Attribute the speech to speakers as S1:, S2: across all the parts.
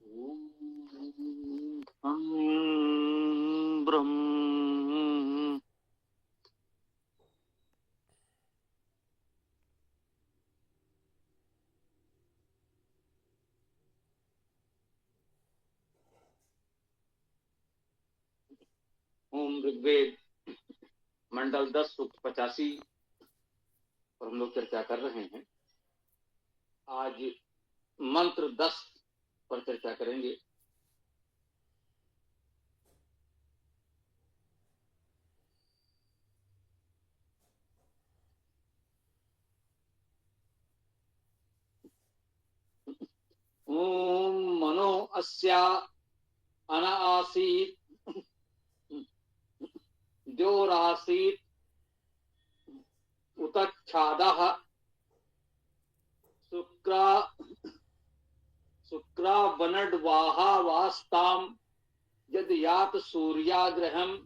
S1: हम ब्रह्म ओम ऋग्वेद मंडल 10 सूक्त 85 पर हम लोग चर्चा कर रहे हैं। आज मंत्र 10 पर चर्चा करेंगे। ओम मनो अस्या अनासीत द्योरासीत उतच्छादः शुक्रावनड्वाहा वास्ताम यद यात सूर्याग्रहम्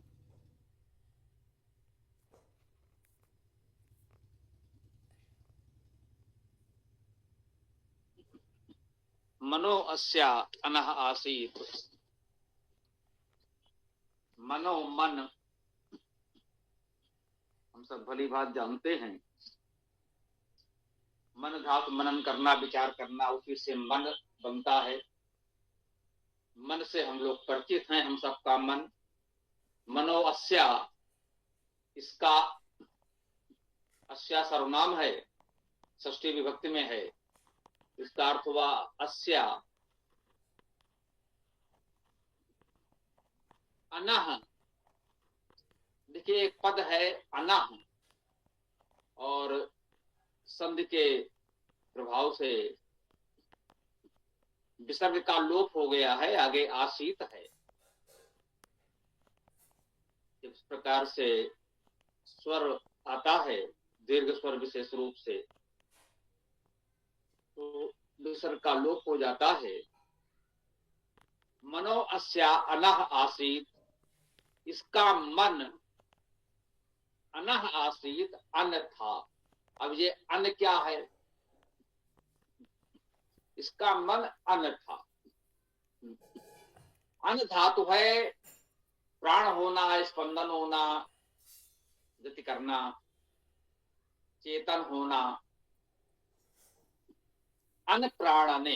S1: मनो अस्या अनः आसीत। मनो मन, हम सब भली बात जानते हैं। मन धातु मनन करना, विचार करना, उसी से मन बनता है। मन से हम लोग परिचित हैं, हम सबका मन। मनो अस्या, इसका अस्या सर्वनाम है, षष्ठी विभक्ति में है। इसका अर्थ हुआ अस्या अनः। देखिए एक पद है अनः और संधि के प्रभाव से विसर्ग का लोप हो गया है, आगे आसीत है। इस प्रकार से स्वर आता है दीर्घ स्वर विशेष रूप से, तो विसर्ग का लोप हो जाता है। मनो अस्या अनः आसीत, इसका मन अनः आसीत, अन था। अब ये अन क्या है? इसका मन अन था। अन धातु है प्राण होना, स्पंदन होना, गति करना, चेतन होना। अन प्राणने,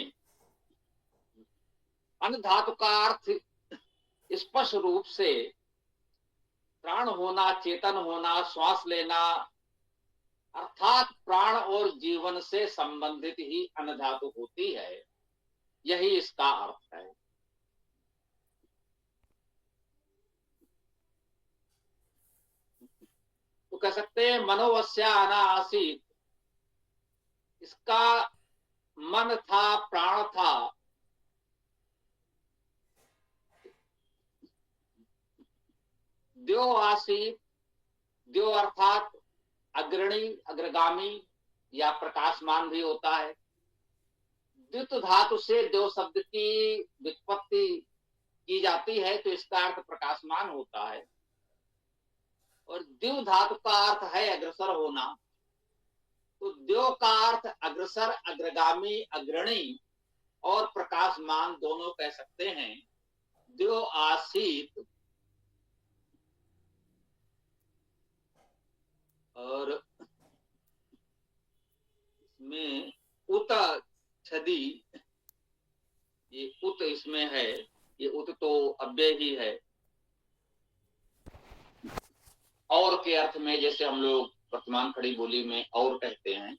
S1: अन धातु का अर्थ स्पष्ट रूप से प्राण होना, चेतन होना, श्वास लेना, अर्थात प्राण और जीवन से संबंधित ही अन धातु होती है। यही इसका अर्थ है। तो कह सकते हैं मनोवस्या अना आसीत, इसका मन था, प्राण था। द्यो आसीत, द्यो अर्थात अग्रणी, अग्रगामी या प्रकाशमान भी होता है। द्युत धातु से द्यो शब्द की व्युत्पत्ति की जाती है, तो इसका अर्थ प्रकाशमान होता है। और द्यु धातु का अर्थ है अग्रसर होना, तो द्यो का अर्थ अग्रसर, अग्रगामी, अग्रणी और प्रकाशमान दोनों कह सकते हैं। द्यो आसीत और इसमें उत छदी, ये उत इसमें है, ये उत तो अव्यय ही है। और के अर्थ में जैसे हम लोग वर्तमान खड़ी बोली में और कहते हैं,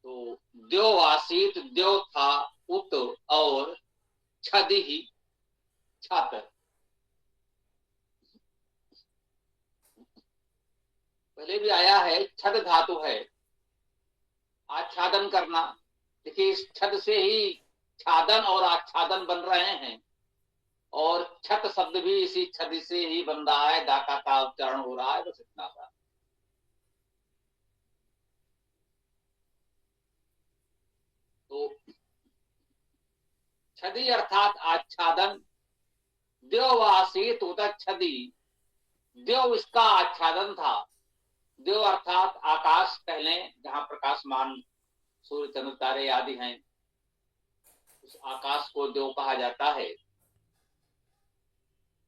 S1: तो द्यो आसीत, द्यो था, उत और छदी ही, छात्र। पहले भी आया है, छद धातु है आच्छादन करना। देखिए इस छद से ही छादन और आच्छादन बन रहे हैं, और छत शब्द भी इसी छद से ही बन रहा है, दाका का उच्चारण हो रहा है, बस इतना था। तो छदी अर्थात आच्छादन। द्यो आसीत उतच्छदी, द्यो इसका आच्छादन था। द्यो अर्थात आकाश कह लें, जहां प्रकाशमान सूर्य चंद्र तारे आदि हैं। उस आकाश को देव कहा जाता है।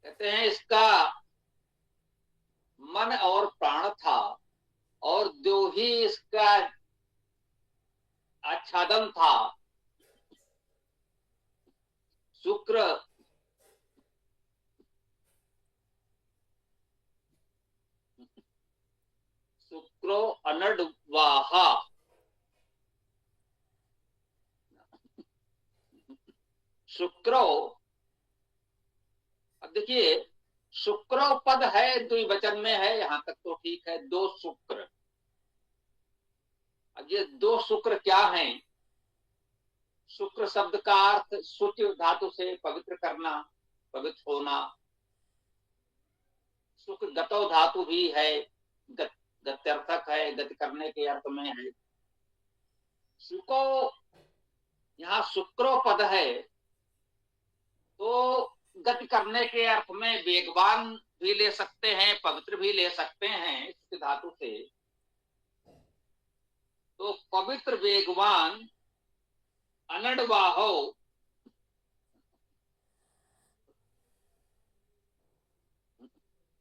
S1: कहते हैं इसका मन और प्राण था और देव ही इसका आच्छादन था। शुक्र शुक्रो अनडवाहा, शुक्रो, अब देखिए शुक्रो पद है, द्विवचन में है, यहां तक तो ठीक है। दो शुक्र, अब ये दो शुक्र क्या हैं? शुक्र शब्द का अर्थ शुचि धातु से पवित्र करना, पवित्र होना। शुक्र गतो धातु भी है, गत्यर्थक है, गति करने के अर्थ में है। शुको यहाँ शुक्रो पद है तो गति करने के अर्थ में वेगवान भी ले सकते हैं, पवित्र भी ले सकते हैं इस धातु से। तो पवित्र वेगवान अनडवाहो,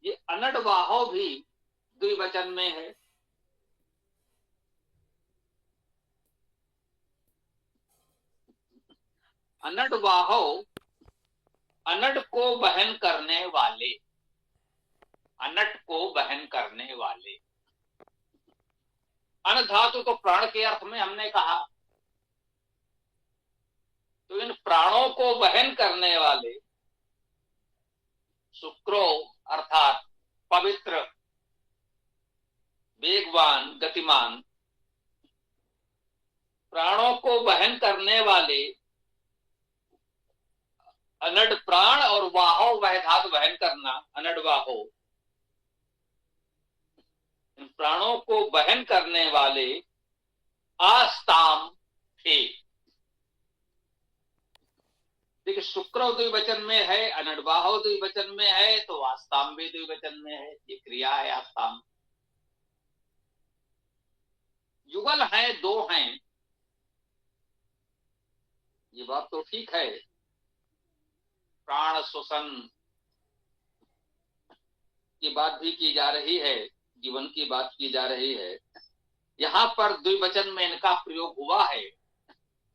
S1: ये अनडवाहो भी द्विवचन में है। अनडवाहो, अनड को बहन करने वाले, अनट को बहन करने वाले। अन धातु तो प्राण के अर्थ में हमने कहा, तो इन प्राणों को वहन करने वाले शुक्रो अर्थात पवित्र, वेगवान, गतिमान, प्राणों को वहन करने वाले अनड प्राण और वाहो वह धातु वहन करना, अनड वाहो, इन प्राणों को वहन करने वाले आस्ताम थे। देखिए शुक्र द्विवचन में है, अनडवाहो द्विवचन में है, तो आस्ताम भी द्विवचन में है। ये क्रिया है आस्ताम। युगल है, दो हैं, ये बात तो ठीक है। प्राण श्वसन की बात भी की जा रही है, जीवन की बात की जा रही है। यहां पर द्विवचन में इनका प्रयोग हुआ है,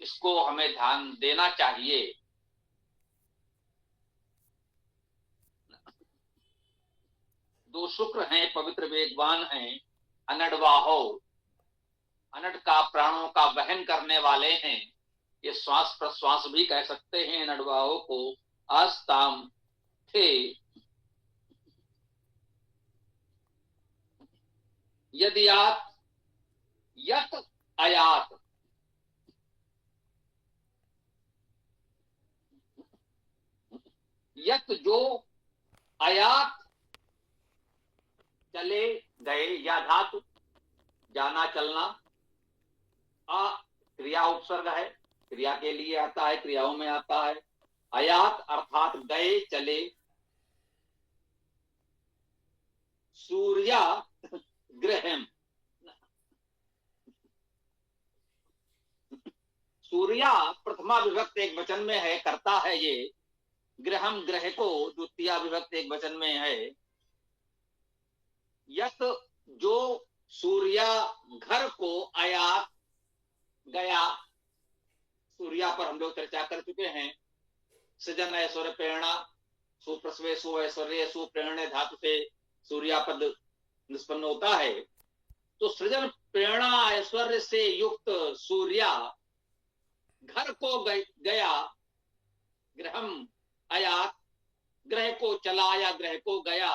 S1: इसको हमें ध्यान देना चाहिए। दो शुक्र हैं, पवित्र वेगवान हैं, अनडवाहो, अनड का प्राणों का वहन करने वाले हैं। ये श्वास प्रश्वास भी कह सकते हैं अनडवाहो को। आस्ताम थे, यदि आप यत आयात, यत जो, आयात चले गए, या धातु जाना चलना, आ क्रिया उपसर्ग है, क्रिया के लिए आता है, क्रियाओं में आता है। आयात अर्थात गए चले। सूर्या ग्रहम, सूर्या प्रथमा विभक्त एक वचन में है, करता है ये। ग्रहम ग्रह को द्वितीय विभक्त एक वचन में है। यत जो सूर्या घर को आयात गया, सूर्या पर हम लोग चर्चा कर चुके हैं। सृजन ऐश्वर्य प्रेरणा, सुप्रसवे सुऐश्वर्य सुप्रेरणे धातु से सूर्या पद निष्पन्न होता है। तो सृजन प्रेरणा ऐश्वर्य से युक्त सूर्या घर को गया, ग्रहम आयात, ग्रह को चला या ग्रह को गया।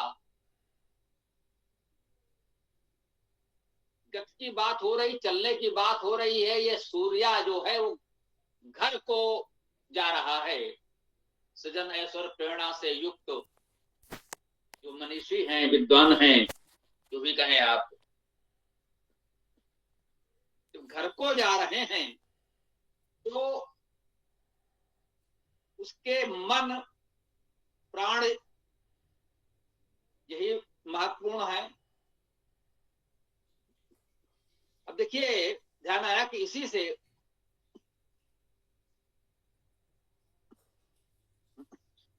S1: गति की बात हो रही, चलने की बात हो रही है। ये सूर्या जो है वो घर को जा रहा है। सृजन ऐश्वर्य प्रेरणा से युक्त जो मनीषी हैं, विद्वान हैं, जो भी कहें आप, तो घर को जा रहे हैं, तो उसके मन प्राण यही महत्वपूर्ण है। अब देखिए ध्यान आया कि इसी से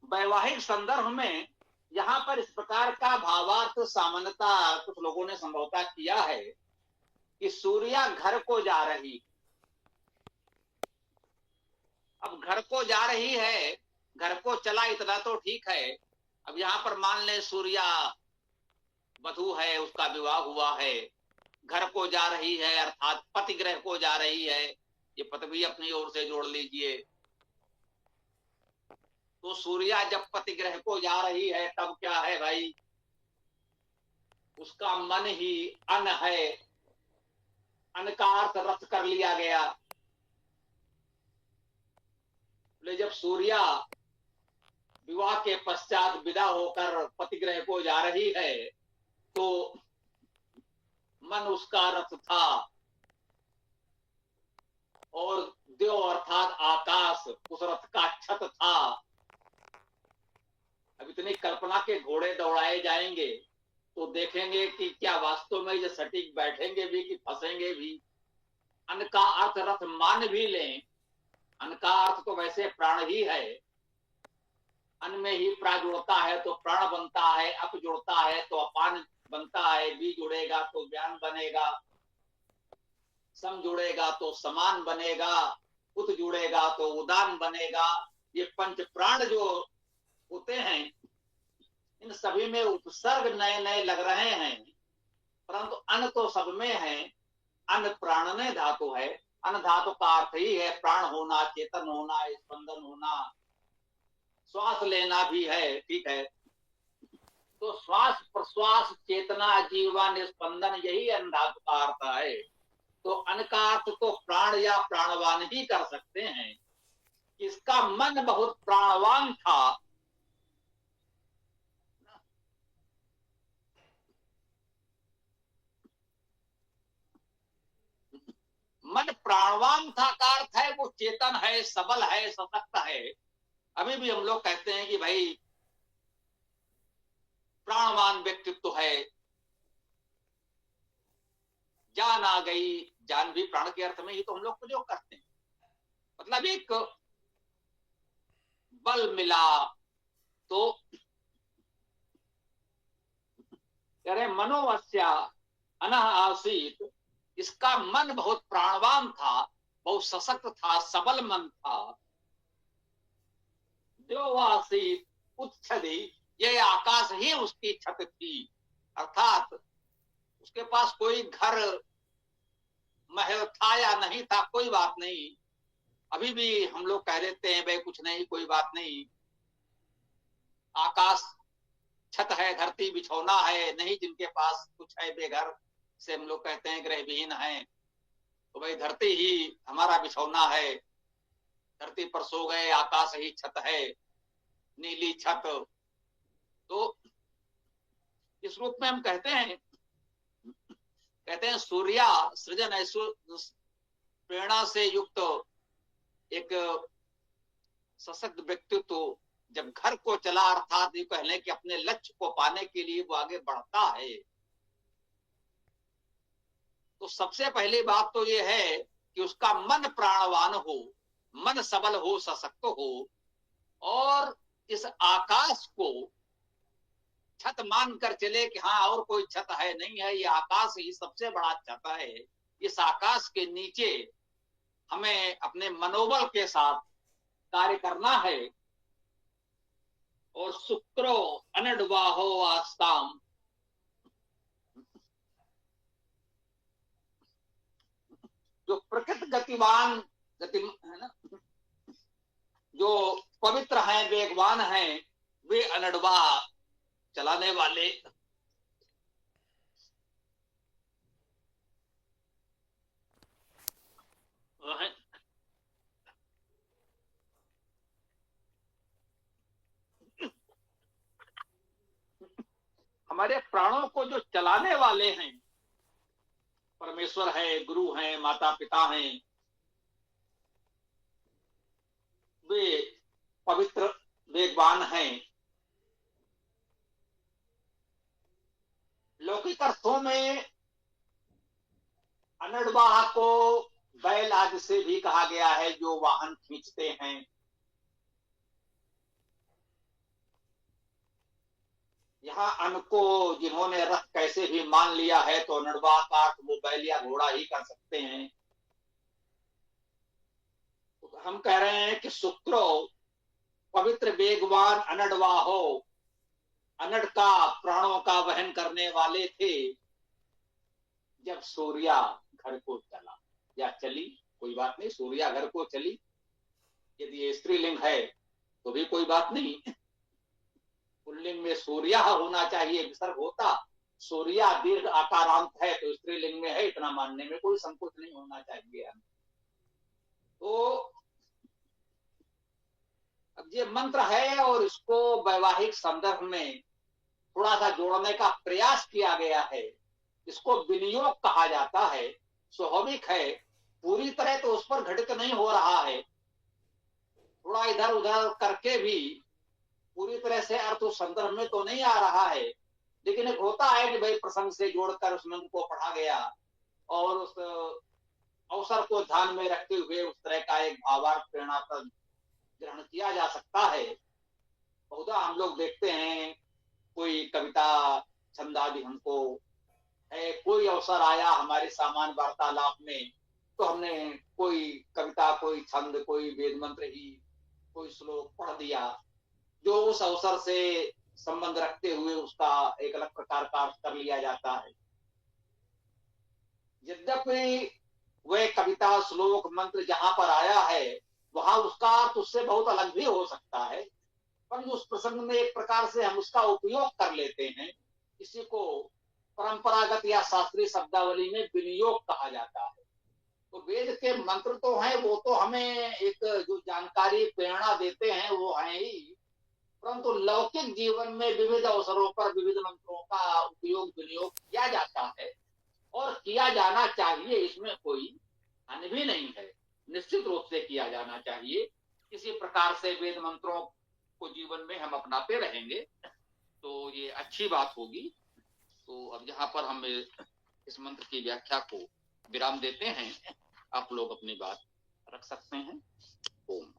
S1: वैवाहिक संदर्भ में यहाँ पर इस प्रकार का भावार्थ सामान्यता कुछ लोगों ने संभवतः किया है कि सूर्या घर को जा रही। अब घर को जा रही है, घर को चला इतना तो ठीक है। अब यहाँ पर मान ले सूर्या वधू है, उसका विवाह हुआ है, घर को जा रही है अर्थात पति गृह को जा रही है, ये पद भी अपनी ओर से जोड़ लीजिए। तो सूर्या जब पति गृह को जा रही है तब क्या है भाई, उसका मन ही अन है, अन का अर्थ रथ कर लिया गया। जब सूर्या विवाह के पश्चात विदा होकर पतिगृह को जा रही है तो मन उसका रथ था और देव अर्थात आकाश उस रथ का छत था। अब इतनी कल्पना के घोड़े दौड़ाए जाएंगे तो देखेंगे कि क्या वास्तव में ये सटीक बैठेंगे भी कि फंसेंगे भी। अन्न का अर्थ रथ मान भी लें, अन्न का अर्थ तो वैसे प्राण ही है, अन्न में ही प्रा जुड़ता है तो प्राण बनता है, अप जुड़ता है तो अपान बनता है, बी जुड़ेगा तो ज्ञान बनेगा, सम जुड़ेगा तो समान बनेगा, उत जुड़ेगा तो उदान बनेगा। ये पंच प्राण जो होते हैं इन सभी में उपसर्ग नए नए लग रहे हैं, परंतु अन्न तो सब में है। अन्न प्राणने धातु है, अन्न धातु का अर्थ ही है प्राण होना, चेतन होना, स्पंदन होना, श्वास लेना भी है, ठीक है। तो श्वास प्रश्वास चेतना जीवन स्पंदन यही अन्न धातु का अर्थ है। तो अन्न का अर्थ तो प्राण या प्राणवान ही कर सकते हैं। इसका मन बहुत प्राणवान था, मन प्राणवान था का अर्थ है वो चेतन है, सबल है, सशक्त है। अभी भी हम लोग कहते हैं कि भाई प्राणवान व्यक्तित्व है, जान आ गई, जान भी प्राण के अर्थ में ही तो हम लोग प्रयोग करते हैं। मतलब एक बल मिला तो कह रहे मनोवस्या अनह आसीत, इसका मन बहुत प्राणवान था, बहुत सशक्त था, सबल मन था। देवासीत उच्छदी, यह आकाश ही उसकी छत थी, अर्थात उसके पास कोई घर महल था या नहीं था कोई बात नहीं। अभी भी हम लोग कह देते हैं भाई कुछ नहीं कोई बात नहीं, आकाश छत है, धरती बिछौना है, नहीं जिनके पास कुछ है बेघर से हम लोग कहते हैं गृहविहीन है, तो भाई धरती ही हमारा बिछौना है, धरती पर सो गए, आकाश ही छत है, नीली छत। तो इस रूप में हम कहते हैं सूर्या सृजन प्रेरणा से युक्त एक सशक्त व्यक्तित्व जब घर को चला, अर्थात ये कह लें कि अपने लक्ष्य को पाने के लिए वो आगे बढ़ता है, तो सबसे पहली बात तो ये है कि उसका मन प्राणवान हो, मन सबल हो, सशक्त हो, और इस आकाश को छत मान कर चले कि हाँ और कोई छत है नहीं है, ये आकाश ही सबसे बड़ा छत है। इस आकाश के नीचे हमें अपने मनोबल के साथ कार्य करना है। और शुक्रो अनडवाहो आस्ताम, जो प्रकृति गतिवान गति है ना, जो पवित्र हैं, वेगवान हैं, वे अनडवा चलाने वाले हैं। हमारे प्राणों को जो चलाने वाले हैं परमेश्वर है, गुरु हैं, माता पिता हैं, वे पवित्र वेगवान हैं। लौकिक अर्थों में अनडवाह को बैल आदि से भी कहा गया है, जो वाहन खींचते हैं। यहाँ अन्न को जिन्होंने रथ कैसे भी मान लिया है तो नड़वा का अर्थ वो बैल या घोड़ा ही कर सकते हैं। तो हम कह रहे हैं कि शुक्रो पवित्र वेगवान अनड़वा हो, अनड़ का प्राणों का वहन करने वाले थे जब सूर्या घर को चला या चली, कोई बात नहीं, सूर्या घर को चली। यदि ये स्त्रीलिंग है तो भी कोई बात नहीं, पुल्लिंग में सूर्या होना चाहिए, विसर्ग होता। सूर्या दीर्घ आकारांत है तो स्त्रीलिंग में है, इतना मानने में कोई संकोच नहीं होना चाहिए। तो अब ये मंत्र है और इसको वैवाहिक संदर्भ में थोड़ा सा जोड़ने का प्रयास किया गया है। इसको विनियोग कहा जाता है। स्वाभाविक है, पूरी तरह तो उस पर घटित नहीं हो रहा है, थोड़ा इधर उधर करके भी पूरी तरह से अर्थ उस संदर्भ में तो नहीं आ रहा है, लेकिन एक होता है कि भाई प्रसंग से जोड़कर उस मंत्र को पढ़ा गया और उस अवसर को ध्यान में रखते हुए उस तरह का एक भावार्थ प्रेरणाप्रद ग्रहण किया जा सकता है। बहुधा हम लोग देखते हैं कोई कविता छंद आदि हमको है, कोई अवसर आया हमारे सामान्य वार्तालाप में तो हमने कोई कविता, कोई छंद, कोई वेद मंत्र ही कोई श्लोक पढ़ दिया जो उस अवसर से संबंध रखते हुए उसका एक अलग प्रकार का अर्थ कर लिया जाता है। यद्यपि वह कविता, श्लोक, मंत्र जहां पर आया है वहां उसका अर्थ उससे बहुत अलग भी हो सकता है, पर उस प्रसंग में एक प्रकार से हम उसका उपयोग कर लेते हैं। इसी को परंपरागत या शास्त्रीय शब्दावली में विनियोग कहा जाता है। तो वेद के मंत्र तो हैं, वो तो हमें एक जो जानकारी प्रेरणा देते हैं वो है ही, परंतु लौकिक जीवन में विविध अवसरों पर विविध मंत्रों का उपयोग विनियोग किया जाता है और किया जाना चाहिए, इसमें कोई हानि भी नहीं है, निश्चित रूप से किया जाना चाहिए। इसी प्रकार से वेद मंत्रों को जीवन में हम अपनाते रहेंगे तो ये अच्छी बात होगी। तो अब यहाँ पर हम इस मंत्र की व्याख्या को विराम देते हैं, आप लोग अपनी बात रख सकते हैं। ओम।